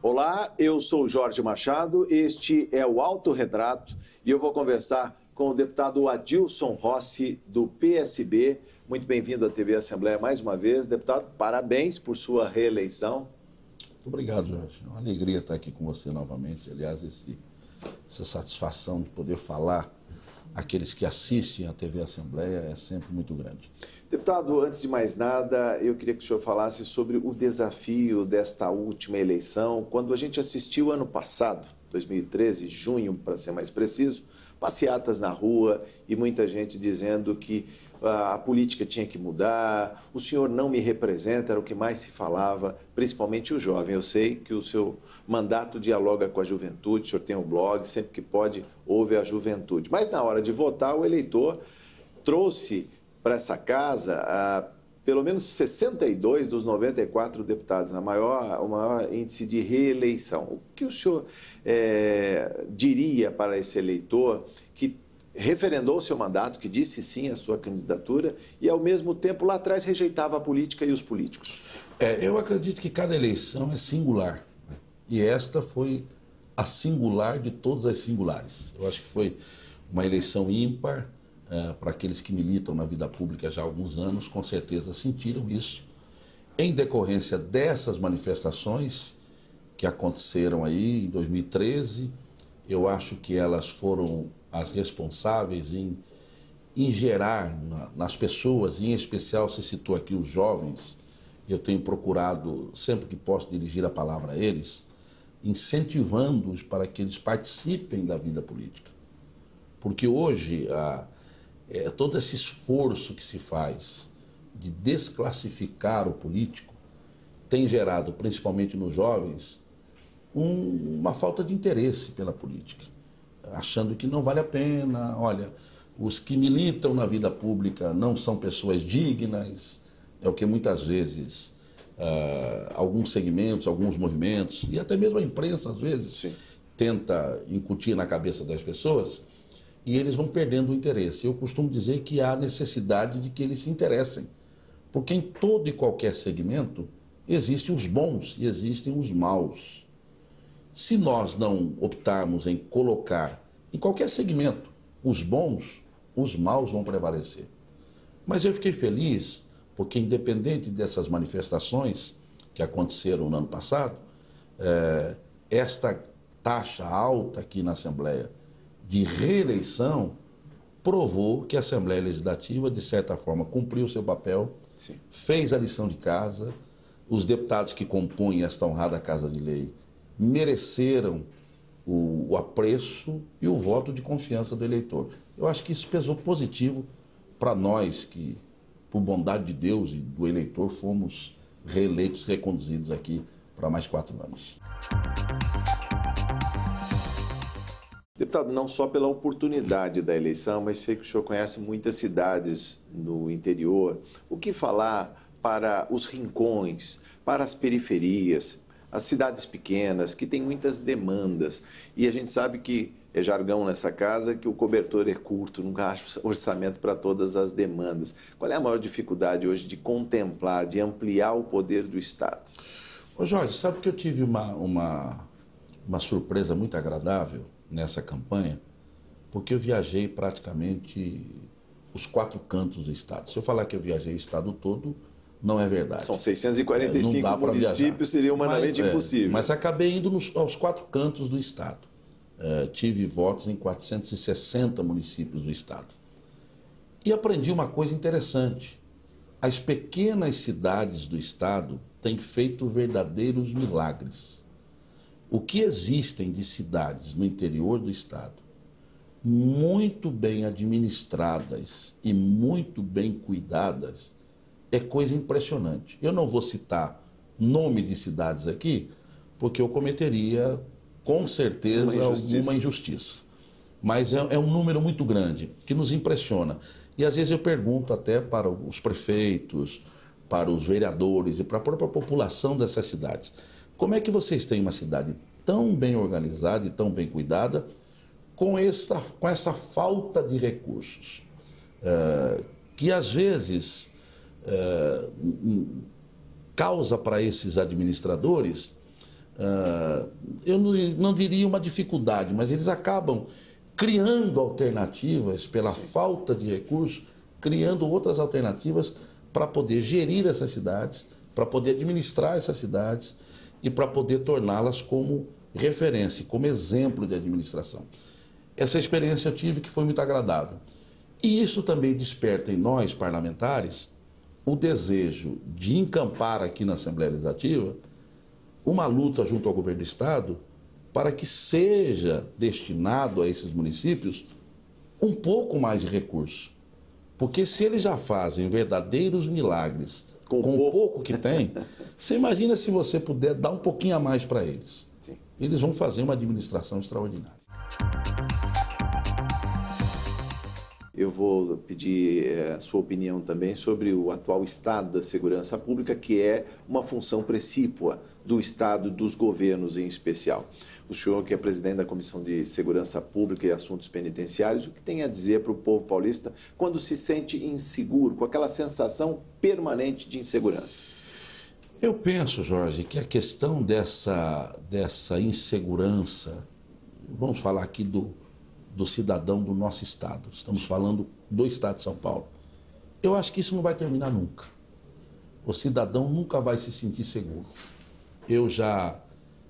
Olá, eu sou Jorge Machado, este é o Autorretrato e eu vou conversar com o deputado Adilson Rossi, do PSB. Muito bem-vindo à TV Assembleia mais uma vez. Deputado, parabéns por sua reeleição. Muito obrigado, Jorge. É uma alegria estar aqui com você novamente. Aliás, essa satisfação de poder falar àqueles que assistem à TV Assembleia é sempre muito grande. Deputado, antes de mais nada, eu queria que o senhor falasse sobre o desafio desta última eleição. Quando a gente assistiu ano passado, 2013, junho, para ser mais preciso, passeatas na rua e muita gente dizendo que a política tinha que mudar, o senhor não me representa, era o que mais se falava, principalmente o jovem. Eu sei que o seu mandato dialoga com a juventude, o senhor tem um blog, sempre que pode ouve a juventude. Mas na hora de votar, o eleitor trouxe para essa casa pelo menos 62 dos 94 deputados, o maior índice de reeleição. O que o senhor diria para esse eleitor que referendou o seu mandato, que disse sim à sua candidatura e, ao mesmo tempo, lá atrás rejeitava a política e os políticos? Eu acredito que cada eleição é singular. E esta foi a singular de todas as singulares. Eu acho que foi uma eleição ímpar. Para aqueles que militam na vida pública já há alguns anos, com certeza sentiram isso. Em decorrência dessas manifestações que aconteceram aí em 2013, eu acho que elas foram as responsáveis em gerar nas pessoas, e em especial se citou aqui os jovens, eu tenho procurado, sempre que posso dirigir a palavra a eles, incentivando-os para que eles participem da vida política. Porque hoje todo esse esforço que se faz de desclassificar o político tem gerado, principalmente nos jovens, uma falta de interesse pela política, achando que não vale a pena. Olha, os que militam na vida pública não são pessoas dignas, é o que muitas vezes alguns segmentos, alguns movimentos, e até mesmo a imprensa, às vezes, sim, tenta incutir na cabeça das pessoas, e eles vão perdendo o interesse. Eu costumo dizer que há necessidade de que eles se interessem, porque em todo e qualquer segmento existem os bons e existem os maus. Se nós não optarmos em colocar em qualquer segmento os bons, os maus vão prevalecer. Mas eu fiquei feliz porque, independente dessas manifestações que aconteceram no ano passado, esta taxa alta aqui na Assembleia de reeleição provou que a Assembleia Legislativa, de certa forma, cumpriu o seu papel, sim, fez a lição de casa. Os deputados que compõem esta honrada Casa de Lei mereceram o apreço e o voto de confiança do eleitor. Eu acho que isso pesou positivo para nós que, por bondade de Deus e do eleitor, fomos reeleitos, reconduzidos aqui para mais 4 anos. Deputado, não só pela oportunidade da eleição, mas sei que o senhor conhece muitas cidades no interior. O que falar para os rincões, para as periferias, as cidades pequenas, que têm muitas demandas? E a gente sabe que é jargão nessa casa que o cobertor é curto, nunca acha orçamento para todas as demandas. Qual é a maior dificuldade hoje de contemplar, de ampliar o poder do Estado? Ô Jorge, sabe que eu tive uma surpresa muito agradável nessa campanha, porque eu viajei praticamente os 4 cantos do estado. Se eu falar que eu viajei o estado todo, não é verdade. São 645 municípios, seria humanamente impossível. Mas acabei indo aos 4 cantos do estado. Tive votos em 460 municípios do estado. E aprendi uma coisa interessante. As pequenas cidades do estado têm feito verdadeiros milagres. O que existem de cidades no interior do estado, muito bem administradas e muito bem cuidadas, é coisa impressionante. Eu não vou citar nome de cidades aqui, porque eu cometeria, com certeza, alguma injustiça. Mas é um número muito grande, que nos impressiona. E às vezes eu pergunto até para os prefeitos, para os vereadores e para a própria população dessas cidades: como é que vocês têm uma cidade tão bem organizada e tão bem cuidada com essa falta de recursos? Que às vezes causa para esses administradores eu não diria uma dificuldade, mas eles acabam criando alternativas pela falta de recursos, criando outras alternativas para poder gerir essas cidades, para poder administrar essas cidades e para poder torná-las como referência, como exemplo de administração. Essa experiência eu tive que foi muito agradável. E isso também desperta em nós, parlamentares, o desejo de encampar aqui na Assembleia Legislativa uma luta junto ao governo do Estado para que seja destinado a esses municípios um pouco mais de recurso. Porque se eles já fazem verdadeiros milagres com o pouco que tem, você imagina se você puder dar um pouquinho a mais para eles. Sim. Eles vão fazer uma administração extraordinária. Eu vou pedir a sua opinião também sobre o atual estado da segurança pública, que é uma função precípua do Estado, dos governos em especial. O senhor, que é presidente da Comissão de Segurança Pública e Assuntos Penitenciários, o que tem a dizer para o povo paulista quando se sente inseguro, com aquela sensação permanente de insegurança? Eu penso, Jorge, que a questão dessa insegurança, vamos falar aqui do cidadão do nosso Estado, estamos falando do Estado de São Paulo. Eu acho que isso não vai terminar nunca. O cidadão nunca vai se sentir seguro. Eu já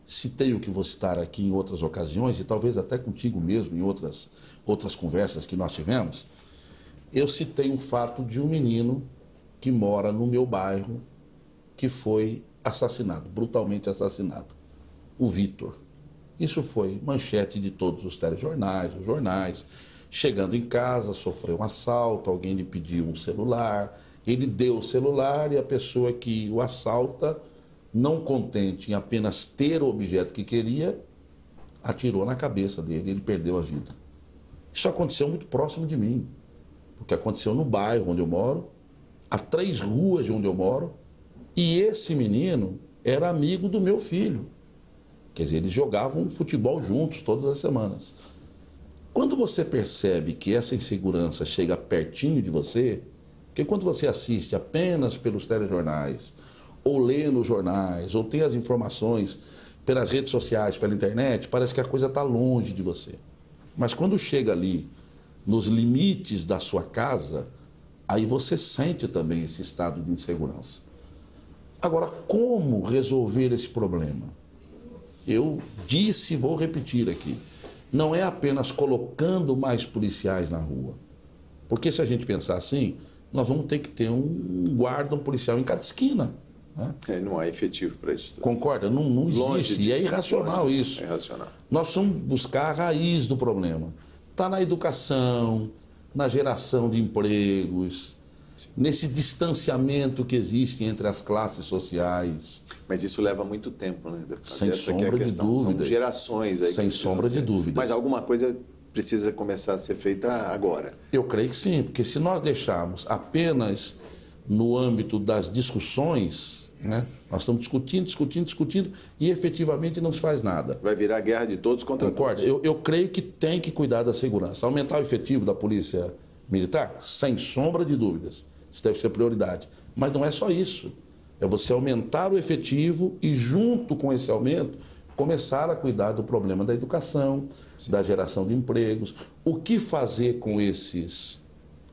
citei o que vou citar aqui em outras ocasiões, e talvez até contigo mesmo, em outras conversas que nós tivemos. Eu citei um fato de um menino que mora no meu bairro, que foi assassinado, brutalmente assassinado, o Vitor. Isso foi manchete de todos os telejornais, os jornais. Chegando em casa, sofreu um assalto, alguém lhe pediu um celular, ele deu o celular e a pessoa que o assalta, não contente em apenas ter o objeto que queria, atirou na cabeça dele e ele perdeu a vida. Isso aconteceu muito próximo de mim, porque aconteceu no bairro onde eu moro, a 3 ruas de onde eu moro, e esse menino era amigo do meu filho. Quer dizer, eles jogavam futebol juntos todas as semanas. Quando você percebe que essa insegurança chega pertinho de você, porque quando você assiste apenas pelos telejornais, ou lê nos jornais, ou tem as informações pelas redes sociais, pela internet, parece que a coisa está longe de você. Mas quando chega ali, nos limites da sua casa, aí você sente também esse estado de insegurança. Agora, como resolver esse problema? Eu disse e vou repetir aqui, não é apenas colocando mais policiais na rua. Porque se a gente pensar assim, nós vamos ter que ter um guarda, um policial em cada esquina. Né? Não há efetivo para isso. Concorda? Não existe. E é irracional isso. É irracional. Nós vamos buscar a raiz do problema. Está na educação, na geração de empregos, nesse distanciamento que existe entre as classes sociais. Mas isso leva muito tempo, né? Sem sombra de dúvidas. São gerações aí. Sem sombra de dúvidas. Mas alguma coisa precisa começar a ser feita agora. Eu creio que sim, porque se nós deixarmos apenas no âmbito das discussões, né? Nós estamos discutindo e efetivamente não se faz nada. Vai virar guerra de todos contra todos. Eu creio que tem que cuidar da segurança. Aumentar o efetivo da polícia militar? Sem sombra de dúvidas. Isso deve ser prioridade. Mas não é só isso. É você aumentar o efetivo e, junto com esse aumento, começar a cuidar do problema da educação, da geração de empregos. O que fazer com esses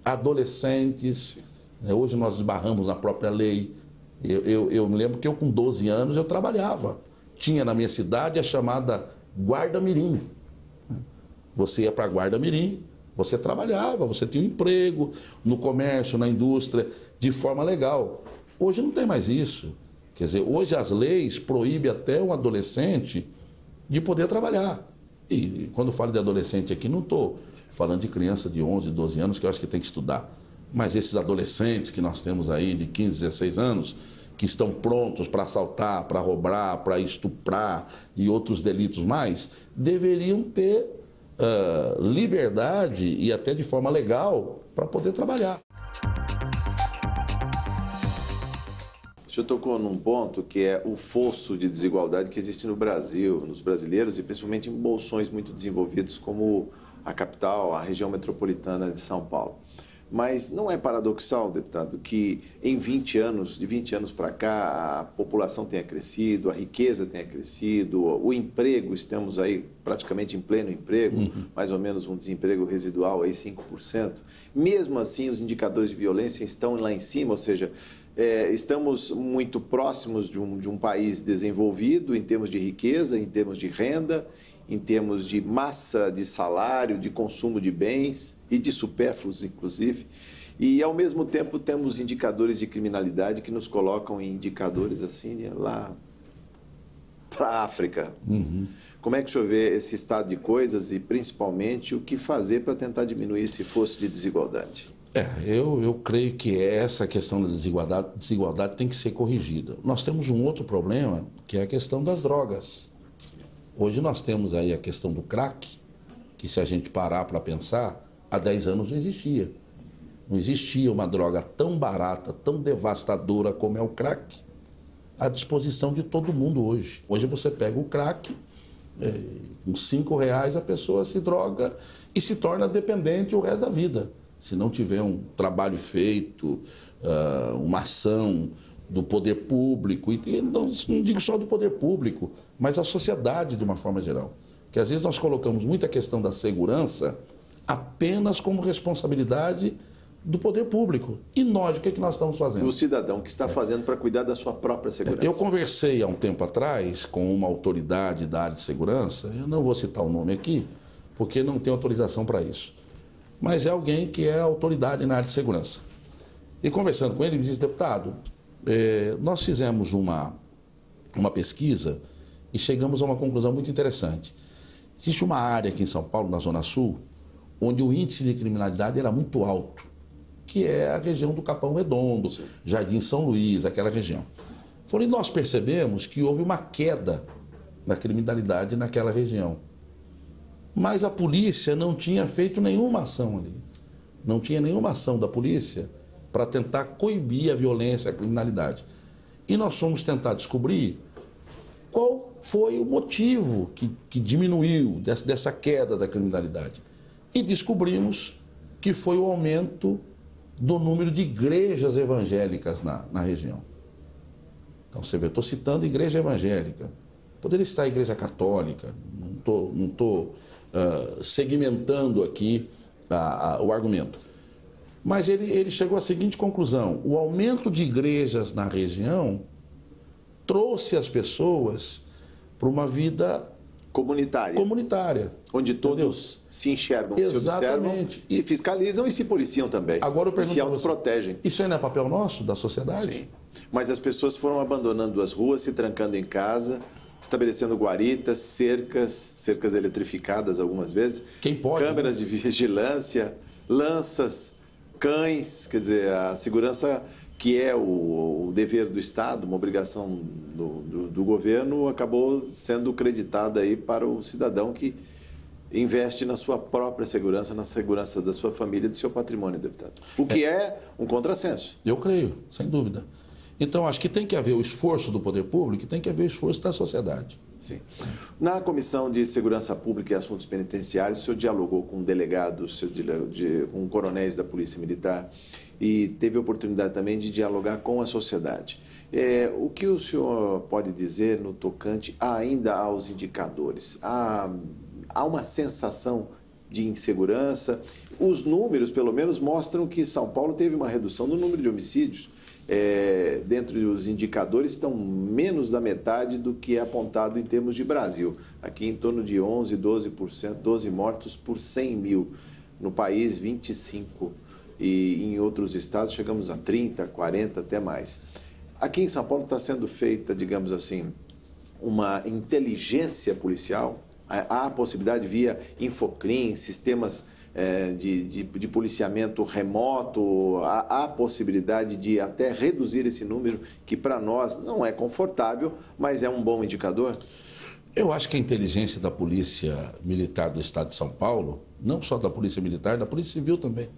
adolescentes? Hoje nós esbarramos na própria lei. Eu me lembro que eu, com 12 anos, eu trabalhava. Tinha na minha cidade a chamada Guarda Mirim. Você ia para a Guarda Mirim, você trabalhava, você tinha um emprego no comércio, na indústria, de forma legal. Hoje não tem mais isso. Quer dizer, hoje as leis proíbem até um adolescente de poder trabalhar. E quando eu falo de adolescente aqui, não estou falando de criança de 11, 12 anos, que eu acho que tem que estudar. Mas esses adolescentes que nós temos aí de 15, 16 anos, que estão prontos para assaltar, para roubar, para estuprar e outros delitos mais, deveriam ter liberdade e até de forma legal para poder trabalhar. O senhor tocou num ponto que é o fosso de desigualdade que existe no Brasil, nos brasileiros e principalmente em bolsões muito desenvolvidos como a capital, a região metropolitana de São Paulo. Mas não é paradoxal, deputado, que em 20 anos, de 20 anos para cá, a população tenha crescido, a riqueza tenha crescido, o emprego, estamos aí praticamente em pleno emprego, mais ou menos um desemprego residual aí 5%. Mesmo assim, os indicadores de violência estão lá em cima, ou seja, estamos muito próximos de um país desenvolvido em termos de riqueza, em termos de renda, em termos de massa de salário, de consumo de bens e de supérfluos, inclusive. E, ao mesmo tempo, temos indicadores de criminalidade que nos colocam em indicadores assim, lá para a África. Como é que o senhor vê esse estado de coisas e, principalmente, o que fazer para tentar diminuir esse fosso de desigualdade? Eu creio que essa questão da desigualdade tem que ser corrigida. Nós temos um outro problema, que é a questão das drogas. Hoje nós temos aí a questão do crack, que se a gente parar para pensar, há 10 anos não existia. Não existia uma droga tão barata, tão devastadora como é o crack, à disposição de todo mundo hoje. Hoje você pega o crack, com R$5 a pessoa se droga e se torna dependente o resto da vida. Se não tiver um trabalho feito, uma ação do poder público, e não digo só do poder público, mas da sociedade de uma forma geral. Porque às vezes nós colocamos muita questão da segurança apenas como responsabilidade do poder público. E nós, o que é que nós estamos fazendo? O cidadão que está fazendo para cuidar da sua própria segurança. Eu conversei há um tempo atrás com uma autoridade da área de segurança, eu não vou citar o nome aqui, porque não tem autorização para isso. Mas é alguém que é autoridade na área de segurança. E conversando com ele, ele me disse, deputado, nós fizemos uma pesquisa e chegamos a uma conclusão muito interessante. Existe uma área aqui em São Paulo, na Zona Sul, onde o índice de criminalidade era muito alto, que é a região do Capão Redondo, sim, Jardim São Luís, aquela região. E nós percebemos que houve uma queda da criminalidade naquela região. Mas a polícia não tinha feito nenhuma ação ali. Não tinha nenhuma ação da polícia para tentar coibir a violência, a criminalidade. E nós fomos tentar descobrir qual foi o motivo que diminuiu dessa queda da criminalidade. E descobrimos que foi o aumento do número de igrejas evangélicas na região. Então, você vê, eu estou citando igreja evangélica. Poderia citar a igreja católica, não estou segmentando aqui o argumento. Mas ele chegou à seguinte conclusão: o aumento de igrejas na região trouxe as pessoas para uma vida comunitária. Onde todos se enxergam, exatamente, se observam, se fiscalizam e se policiam também. Agora eu pergunto, se autoprotegem. Isso aí não é papel nosso, da sociedade? Sim. Mas as pessoas foram abandonando as ruas, se trancando em casa, estabelecendo guaritas, cercas eletrificadas algumas vezes, quem pode, câmeras de vigilância, lanças, cães, quer dizer, a segurança que é o dever do Estado, uma obrigação do governo, acabou sendo creditada aí para o cidadão que investe na sua própria segurança, na segurança da sua família e do seu patrimônio, deputado. O que é um contrassenso. Eu creio, sem dúvida. Então, acho que tem que haver o esforço do poder público e tem que haver o esforço da sociedade. Sim. Na Comissão de Segurança Pública e Assuntos Penitenciários, o senhor dialogou com delegados, com coronéis da Polícia Militar e teve a oportunidade também de dialogar com a sociedade. O que o senhor pode dizer no tocante ainda aos indicadores? Há uma sensação de insegurança? Os números, pelo menos, mostram que São Paulo teve uma redução no número de homicídios. Dentro dos indicadores estão menos da metade do que é apontado em termos de Brasil. Aqui em torno de 11%, 12%, 12 mortos por 100 mil. No país, 25. E em outros estados chegamos a 30, 40, até mais. Aqui em São Paulo está sendo feita, digamos assim, uma inteligência policial. Há a possibilidade via Infocrim, sistemas de policiamento remoto, há a possibilidade de até reduzir esse número, que para nós não é confortável, mas é um bom indicador? Eu acho que a inteligência da Polícia Militar do Estado de São Paulo, não só da Polícia Militar, da Polícia Civil também,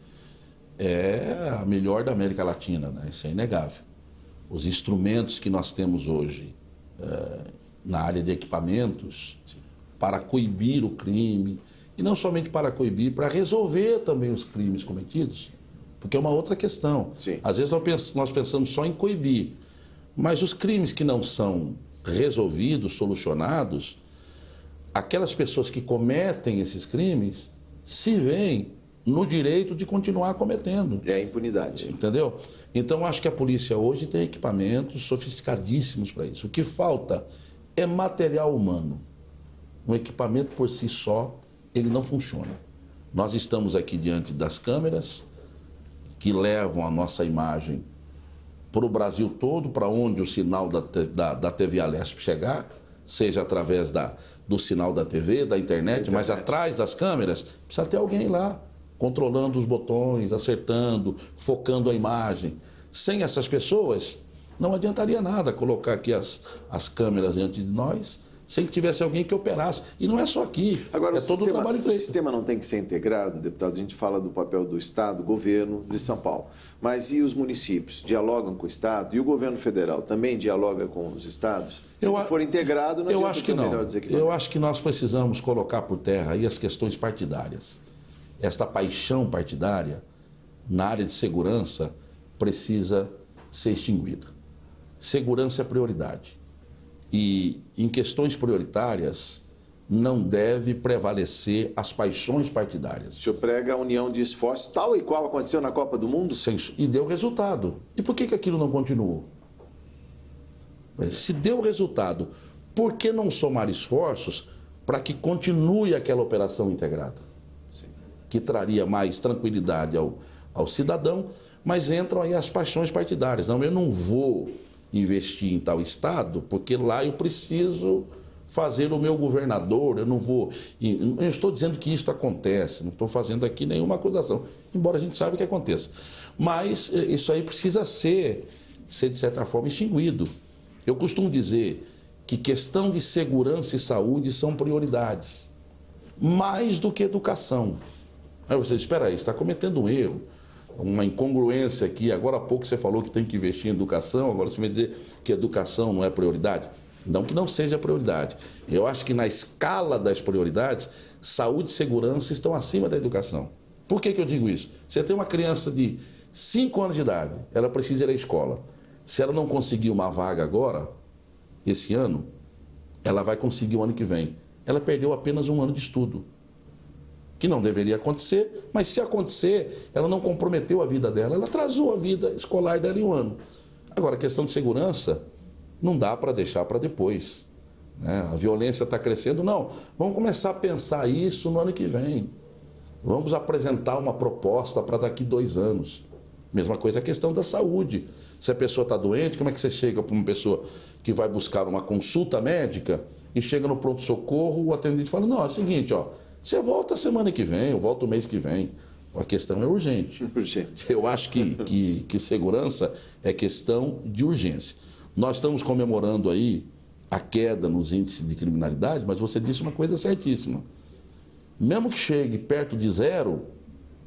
é a melhor da América Latina, né? Isso é inegável. Os instrumentos que nós temos hoje na área de equipamentos, sim, para coibir o crime, e não somente para coibir, para resolver também os crimes cometidos, porque é uma outra questão. Sim. Às vezes nós pensamos só em coibir, mas os crimes que não são resolvidos, solucionados, aquelas pessoas que cometem esses crimes se veem no direito de continuar cometendo. É a impunidade. Entendeu? Então, acho que a polícia hoje tem equipamentos sofisticadíssimos para isso. O que falta é material humano. Um equipamento por si só, ele não funciona. Nós estamos aqui diante das câmeras que levam a nossa imagem para o Brasil todo, para onde o sinal da TV Alesp chegar, seja através do sinal da TV, da internet, mas atrás das câmeras precisa ter alguém lá, controlando os botões, acertando, focando a imagem. Sem essas pessoas, não adiantaria nada colocar aqui as câmeras diante de nós, sem que tivesse alguém que operasse. E não é só aqui, agora, é todo o trabalho feito. O sistema não tem que ser integrado, deputado? A gente fala do papel do Estado, governo de São Paulo. Mas e os municípios? Dialogam com o Estado? E o governo federal também dialoga com os estados? Se não for integrado, não eu acho que não. Eu acho que nós precisamos colocar por terra aí as questões partidárias. Esta paixão partidária na área de segurança precisa ser extinguida. Segurança é prioridade. E em questões prioritárias não deve prevalecer as paixões partidárias. O senhor prega a união de esforços, tal e qual aconteceu na Copa do Mundo? E deu resultado. E por que aquilo não continuou? Se deu resultado, por que não somar esforços para que continue aquela operação integrada? Sim. Que traria mais tranquilidade ao cidadão, mas entram aí as paixões partidárias. Não, eu não vou investir em tal estado, porque lá eu preciso fazer o meu governador, eu não vou... Eu estou dizendo que isso acontece, não estou fazendo aqui nenhuma acusação, embora a gente saiba que aconteça. Mas isso aí precisa ser de certa forma, extinguido. Eu costumo dizer que questão de segurança e saúde são prioridades, mais do que educação. Aí você diz, espera aí, você está cometendo um erro, uma incongruência aqui. Agora há pouco você falou que tem que investir em educação, agora você vai dizer que educação não é prioridade. Não que não seja prioridade. Eu acho que na escala das prioridades, saúde e segurança estão acima da educação. Por que eu digo isso? Você tem uma criança de 5 anos de idade, ela precisa ir à escola. Se ela não conseguir uma vaga agora, esse ano, ela vai conseguir o ano que vem. Ela perdeu apenas um ano de estudo. Que não deveria acontecer, mas se acontecer, ela não comprometeu a vida dela, ela atrasou a vida escolar dela em um ano. Agora, a questão de segurança, não dá para deixar para depois. Né? A violência está crescendo, não. Vamos começar a pensar isso no ano que vem. Vamos apresentar uma proposta para daqui 2 anos. Mesma coisa a questão da saúde. Se a pessoa está doente, como é que você chega para uma pessoa que vai buscar uma consulta médica e chega no pronto-socorro, o atendente fala, não, é o seguinte, ó, você volta a semana que vem, eu volto o mês que vem. A questão é urgente. Urgente. Eu acho que segurança é questão de urgência. Nós estamos comemorando aí a queda nos índices de criminalidade, mas você disse uma coisa certíssima. Mesmo que chegue perto de 0,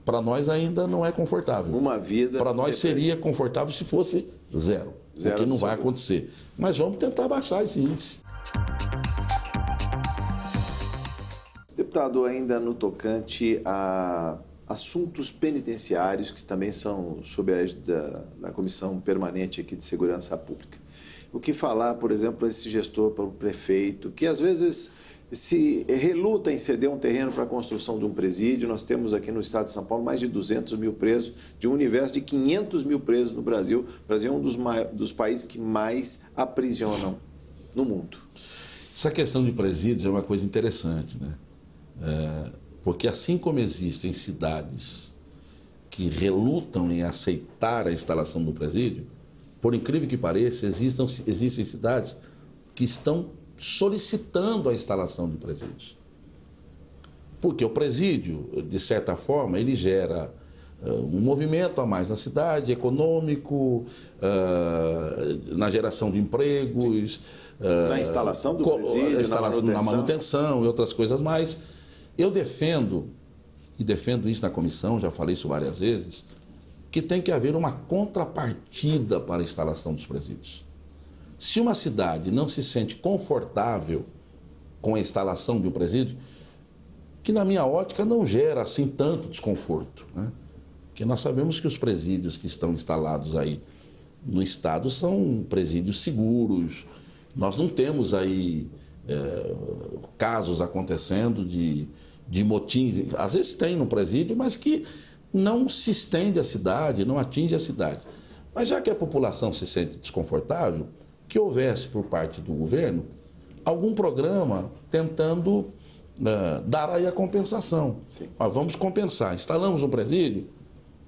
para nós ainda não é confortável. Uma vida... Para nós seria confortável se fosse 0, o que não vai acontecer. Mas vamos tentar baixar esse índice. Deputado, ainda no tocante a assuntos penitenciários, que também são sob a égide da Comissão Permanente aqui de Segurança Pública. O que falar, por exemplo, para esse gestor, para o prefeito, que às vezes se reluta em ceder um terreno para a construção de um presídio. Nós temos aqui no estado de São Paulo mais de 200 mil presos, de um universo de 500 mil presos no Brasil. O Brasil é um dos países que mais aprisionam no mundo. Essa questão de presídios é uma coisa interessante, né? Porque assim como existem cidades que relutam em aceitar a instalação do presídio, por incrível que pareça, existem cidades que estão solicitando a instalação de presídios. Porque o presídio, de certa forma, ele gera um movimento a mais na cidade, econômico, na geração de empregos, na instalação do presídio, na manutenção e outras coisas mais. Eu defendo, e defendo isso na comissão, já falei isso várias vezes, que tem que haver uma contrapartida para a instalação dos presídios. Se uma cidade não se sente confortável com a instalação de um presídio, que na minha ótica não gera assim tanto desconforto, né? Porque nós sabemos que os presídios que estão instalados aí no estado são presídios seguros. Nós não temos aí casos acontecendo de motins. Às vezes tem no presídio, mas que não se estende à cidade, não atinge a cidade. Mas já que a população se sente desconfortável, que houvesse por parte do governo algum programa tentando dar aí a compensação. Nós vamos compensar. Instalamos um presídio,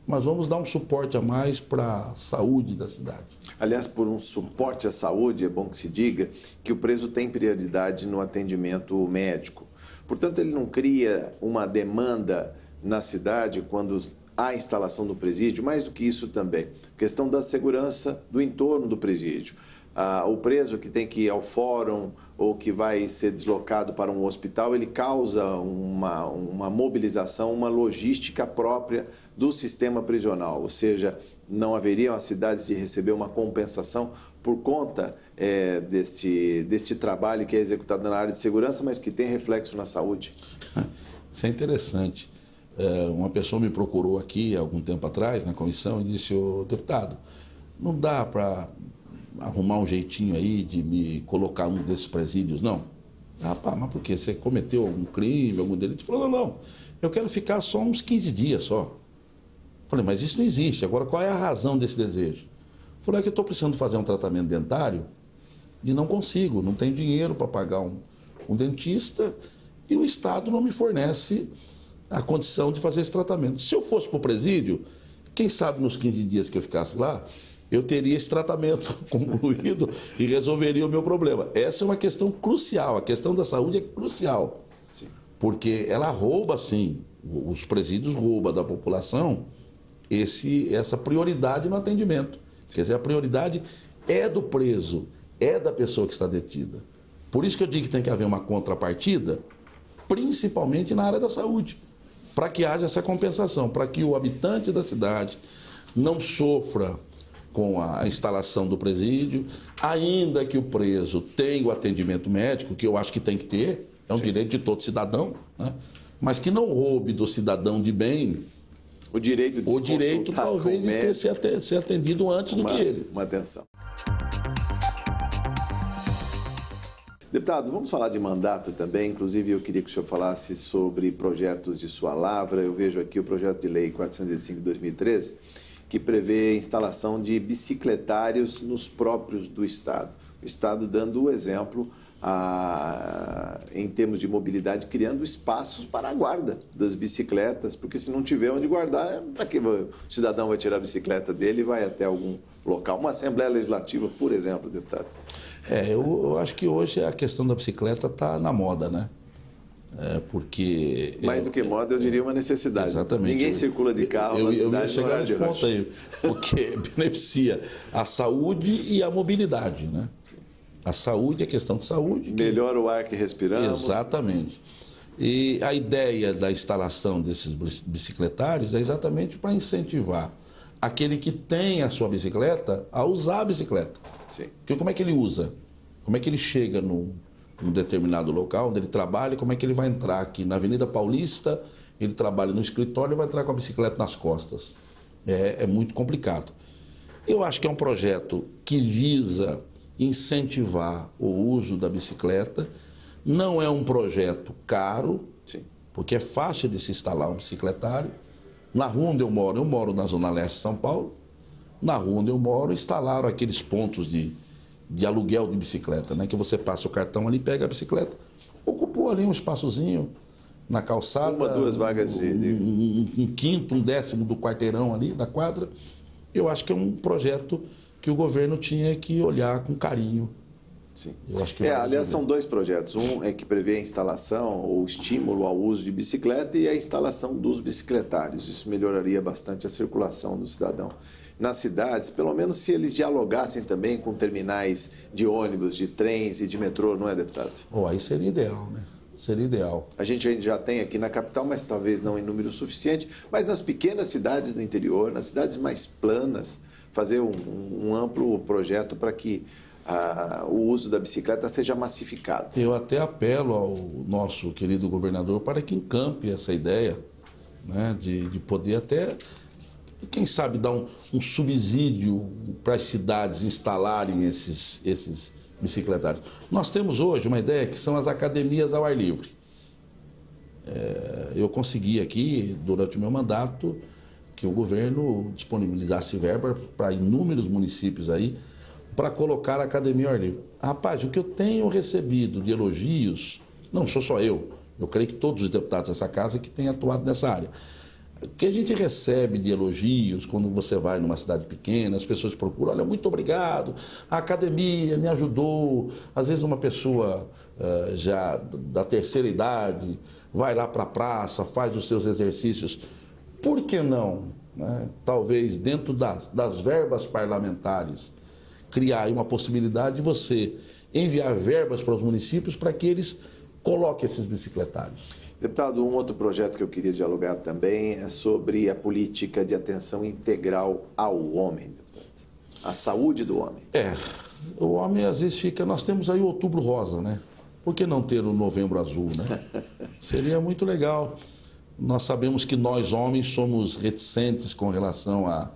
mas vamos dar um suporte a mais para a saúde da cidade. Aliás, por um suporte à saúde, é bom que se diga que o preso tem prioridade no atendimento médico. Portanto, ele não cria uma demanda na cidade quando há a instalação do presídio, mais do que isso também, questão da segurança do entorno do presídio. O preso que tem que ir ao fórum ou que vai ser deslocado para um hospital, ele causa uma mobilização, uma logística própria do sistema prisional, ou seja, não haveriam as cidades de receber uma compensação por conta deste trabalho que é executado na área de segurança, mas que tem reflexo na saúde. Isso é interessante. Uma pessoa me procurou aqui algum tempo atrás na comissão e disse: ô deputado, não dá para arrumar um jeitinho aí de me colocar um desses presídios, não? Rapaz, mas por quê? Você cometeu algum crime, algum delito? Ele falou: não, eu quero ficar só uns 15 dias só. Falei: mas isso não existe. Agora, qual é a razão desse desejo? Falei: é que eu estou precisando fazer um tratamento dentário e não consigo, não tenho dinheiro para pagar um dentista e o Estado não me fornece a condição de fazer esse tratamento. Se eu fosse para o presídio, quem sabe nos 15 dias que eu ficasse lá, eu teria esse tratamento concluído e resolveria o meu problema. Essa é uma questão crucial, a questão da saúde é crucial. Sim. Porque ela rouba, sim, os presídios roubam da população essa prioridade no atendimento. Quer dizer, a prioridade é do preso, é da pessoa que está detida. Por isso que eu digo que tem que haver uma contrapartida, principalmente na área da saúde, para que haja essa compensação, para que o habitante da cidade não sofra com a instalação do presídio, ainda que o preso tenha o atendimento médico, que eu acho que tem que ter, é um direito de todo cidadão, né? Mas que não roube do cidadão de bem o direito talvez de ser atendido antes do que ele. Uma atenção. Deputado, vamos falar de mandato também. Inclusive, eu queria que o senhor falasse sobre projetos de sua lavra. Eu vejo aqui o projeto de lei 405 de 2013, que prevê a instalação de bicicletários nos próprios do Estado. O Estado dando o exemplo em termos de mobilidade, criando espaços para a guarda das bicicletas, porque se não tiver onde guardar, para que o cidadão vai tirar a bicicleta dele e vai até algum local? Uma Assembleia Legislativa, por exemplo, deputado. Eu acho que hoje a questão da bicicleta está na moda, né? Porque... Mais do que moda, eu diria uma necessidade. Exatamente. Ninguém circula de carro na cidade. Eu ia chegar nesse ponto aí, porque beneficia a saúde e a mobilidade, né? A saúde, a questão de saúde. Melhora o ar que respiramos. Exatamente. E a ideia da instalação desses bicicletários é exatamente para incentivar aquele que tem a sua bicicleta a usar a bicicleta. Sim. Porque como é que ele usa? Como é que ele chega num determinado local onde ele trabalha, como é que ele vai entrar aqui na Avenida Paulista, ele trabalha no escritório e vai entrar com a bicicleta nas costas. É muito complicado. Eu acho que é um projeto que visa incentivar o uso da bicicleta. Não é um projeto caro, sim, porque é fácil de se instalar um bicicletário. Na rua onde eu moro na Zona Leste de São Paulo, na rua onde eu moro, instalaram aqueles pontos de aluguel de bicicleta, né? Que você passa o cartão ali, pega a bicicleta, ocupou ali um espaçozinho na calçada. Uma, duas vagas um quinto, um décimo do quarteirão ali, da quadra. Eu acho que é um projeto que o governo tinha que olhar com carinho. Sim. Eu acho que aliás, são dois projetos. Um é que prevê a instalação ou estímulo ao uso de bicicleta e a instalação dos bicicletários. Isso melhoraria bastante a circulação do cidadão nas cidades, pelo menos se eles dialogassem também com terminais de ônibus, de trens e de metrô, não é, deputado? Aí seria ideal, né? Seria ideal. A gente já tem aqui na capital, mas talvez não em número suficiente, mas nas pequenas cidades do interior, nas cidades mais planas, fazer um amplo projeto para que o uso da bicicleta seja massificado. Eu até apelo ao nosso querido governador para que encampe essa ideia, né, de poder até E quem sabe dar um subsídio para as cidades instalarem esses bicicletários. Nós temos hoje uma ideia que são as academias ao ar livre. Eu consegui aqui, durante o meu mandato, que o governo disponibilizasse verba para inúmeros municípios aí, para colocar a academia ao ar livre. Rapaz, o que eu tenho recebido de elogios, não sou só eu creio que todos os deputados dessa casa que têm atuado nessa área. O que a gente recebe de elogios quando você vai numa cidade pequena, as pessoas procuram, olha, muito obrigado, a academia me ajudou. Às vezes uma pessoa já da terceira idade vai lá para a praça, faz os seus exercícios. Por que não, né? Talvez dentro das verbas parlamentares, criar aí uma possibilidade de você enviar verbas para os municípios para que eles coloquem esses bicicletários. Deputado, um outro projeto que eu queria dialogar também é sobre a política de atenção integral ao homem, deputado. A saúde do homem. O homem às vezes fica... Nós temos aí o Outubro Rosa, né? Por que não ter o Novembro Azul, né? Seria muito legal. Nós sabemos que nós, homens, somos reticentes com relação a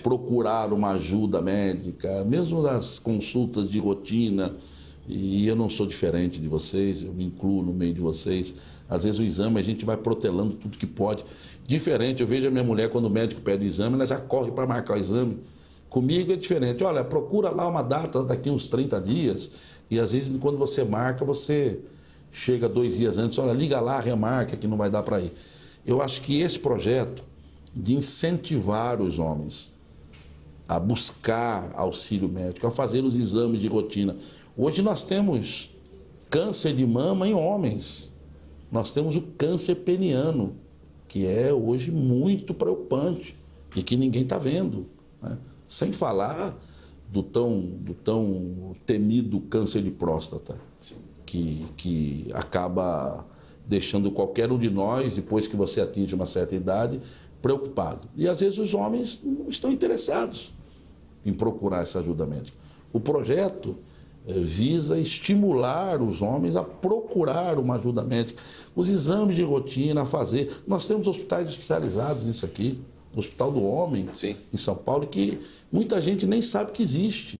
procurar uma ajuda médica, mesmo nas consultas de rotina. E eu não sou diferente de vocês, eu me incluo no meio de vocês. Às vezes o exame a gente vai protelando tudo que pode. Diferente, eu vejo a minha mulher, quando o médico pede o exame, ela já corre para marcar o exame. Comigo é diferente. Olha, procura lá uma data daqui uns 30 dias. E às vezes quando você marca, você chega 2 dias antes, olha, liga lá, remarca que não vai dar para ir. Eu acho que esse projeto de incentivar os homens a buscar auxílio médico, a fazer os exames de rotina. Hoje nós temos câncer de mama em homens. Nós temos o câncer peniano, que é hoje muito preocupante e que ninguém está vendo, né? Sem falar do tão temido câncer de próstata, que acaba deixando qualquer um de nós, depois que você atinge uma certa idade, preocupado. E às vezes os homens não estão interessados em procurar essa ajuda médica. O projeto visa estimular os homens a procurar uma ajuda médica, os exames de rotina a fazer. Nós temos hospitais especializados nisso aqui, o Hospital do Homem, sim, em São Paulo, que muita gente nem sabe que existe.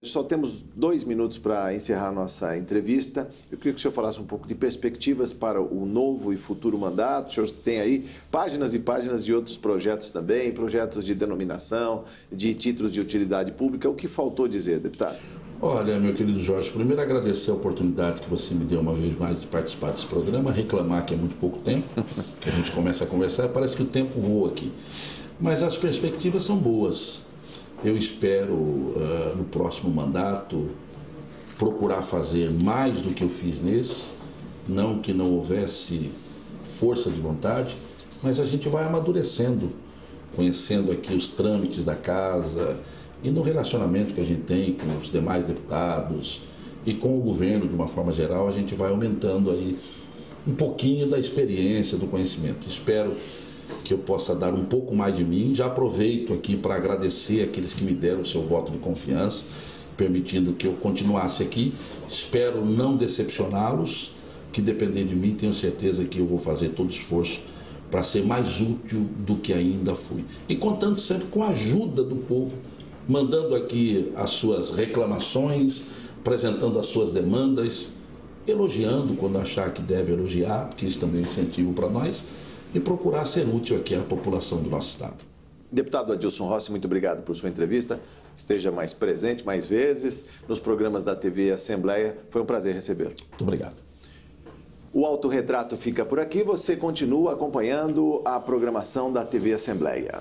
Só temos 2 minutos para encerrar nossa entrevista. Eu queria que o senhor falasse um pouco de perspectivas para o novo e futuro mandato. O senhor tem aí páginas e páginas de outros projetos também, projetos de denominação, de títulos de utilidade pública. O que faltou dizer, deputado? Olha, meu querido Jorge, primeiro agradecer a oportunidade que você me deu uma vez mais de participar desse programa, reclamar que é muito pouco tempo, que a gente começa a conversar, parece que o tempo voa aqui. Mas as perspectivas são boas. Eu espero, no próximo mandato, procurar fazer mais do que eu fiz nesse, não que não houvesse força de vontade, mas a gente vai amadurecendo, conhecendo aqui os trâmites da casa e no relacionamento que a gente tem com os demais deputados e com o governo de uma forma geral, a gente vai aumentando aí um pouquinho da experiência, do conhecimento. Espero que eu possa dar um pouco mais de mim. Já aproveito aqui para agradecer aqueles que me deram o seu voto de confiança, permitindo que eu continuasse aqui. Espero não decepcioná-los, que dependendo de mim, tenho certeza que eu vou fazer todo o esforço para ser mais útil do que ainda fui. E contando sempre com a ajuda do povo, mandando aqui as suas reclamações, apresentando as suas demandas, elogiando quando achar que deve elogiar, porque isso também é um incentivo para nós, e procurar ser útil aqui à população do nosso estado. Deputado Adilson Rossi, muito obrigado por sua entrevista. Esteja mais presente, mais vezes, nos programas da TV Assembleia. Foi um prazer recebê-lo. Muito obrigado. O Autorretrato fica por aqui. Você continua acompanhando a programação da TV Assembleia.